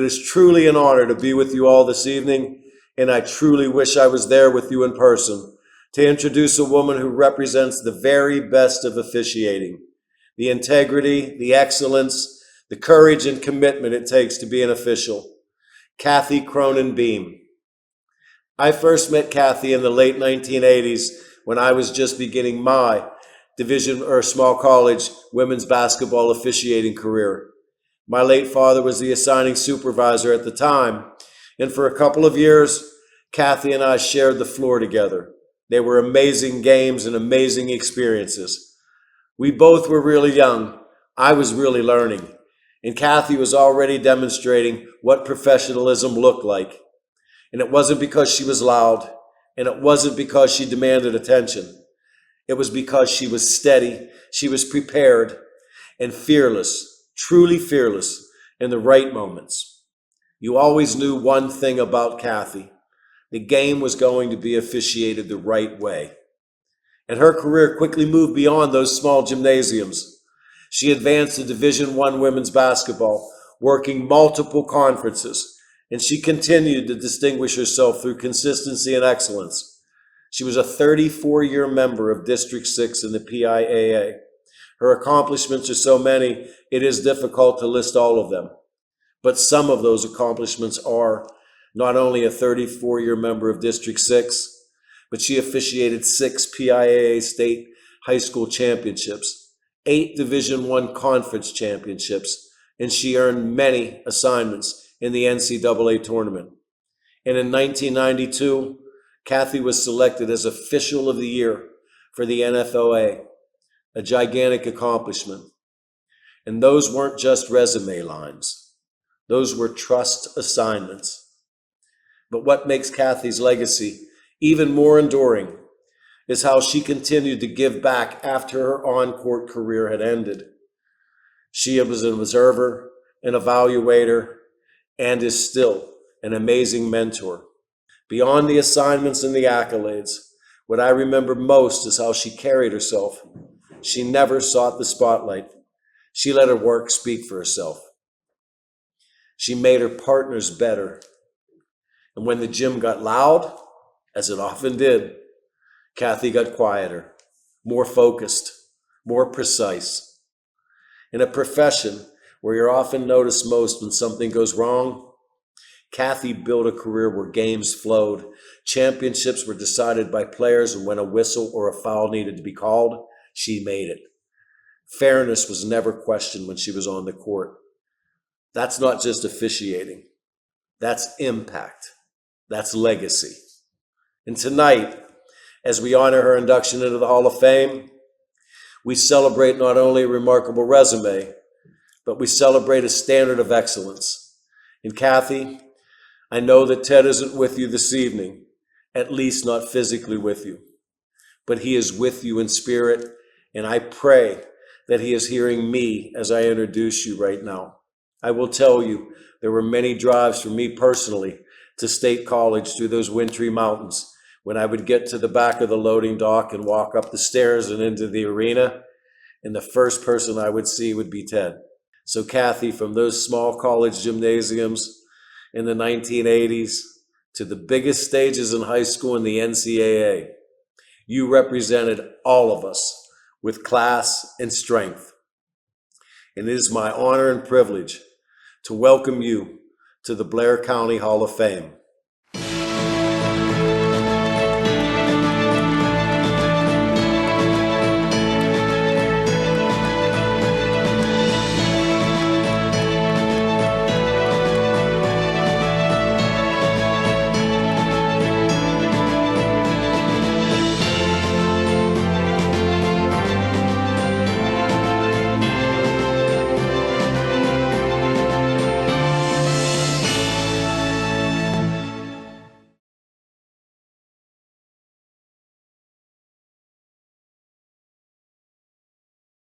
it is truly an honor to be with you all this evening, and I truly wish I was there with you in person to introduce a woman who represents the very best of officiating, the integrity, the excellence, the courage and commitment it takes to be an official. Cathy Cronin Beam. I first met Cathy in the late 1980s when I was just beginning my division or small college women's basketball officiating career. My late father was the assigning supervisor at the time, and for a couple of years, Cathy and I shared the floor together. They were amazing games and amazing experiences. We both were really young. I was really learning, and Cathy was already demonstrating what professionalism looked like. And it wasn't because she was loud, and it wasn't because she demanded attention. It was because she was steady, she was prepared, and fearless, truly fearless in the right moments. You always knew one thing about Cathy. The game was going to be officiated the right way. And her career quickly moved beyond those small gymnasiums. She advanced to Division I women's basketball, working multiple conferences, and she continued to distinguish herself through consistency and excellence. She was a 34-year member of District 6 in the PIAA. Her accomplishments are so many, it is difficult to list all of them. But some of those accomplishments are not only a 34-year member of District 6, but she officiated 6 PIAA state high school championships, 8 Division I conference championships, and she earned many assignments in the NCAA tournament. And in 1992, Cathy was selected as Official of the Year for the NFOA, a gigantic accomplishment. And those weren't just resume lines. Those were trust assignments. But what makes Cathy's legacy even more enduring is how she continued to give back after her on-court career had ended. She was an observer, an evaluator, and is still an amazing mentor. Beyond the assignments and the accolades, what I remember most is how she carried herself. She never sought the spotlight. She let her work speak for herself. She made her partners better. And when the gym got loud, as it often did, Cathy got quieter, more focused, more precise. In a profession where you're often noticed most when something goes wrong, Cathy built a career where games flowed, championships were decided by players, and when a whistle or a foul needed to be called, she made it. Fairness was never questioned when she was on the court. That's not just officiating. That's impact. That's legacy. And tonight, as we honor her induction into the Hall of Fame, we celebrate not only a remarkable resume, but we celebrate a standard of excellence. And Cathy, I know that Ted isn't with you this evening, at least not physically with you, but he is with you in spirit, and I pray that he is hearing me as I introduce you right now. I will tell you, there were many drives for me personally to State College through those wintry mountains when I would get to the back of the loading dock and walk up the stairs and into the arena, and the first person I would see would be Ted. So Cathy, from those small college gymnasiums in the 1980s to the biggest stages in high school in the NCAA, you represented all of us with class and strength. And it is my honor and privilege to welcome you to the Blair County Hall of Fame.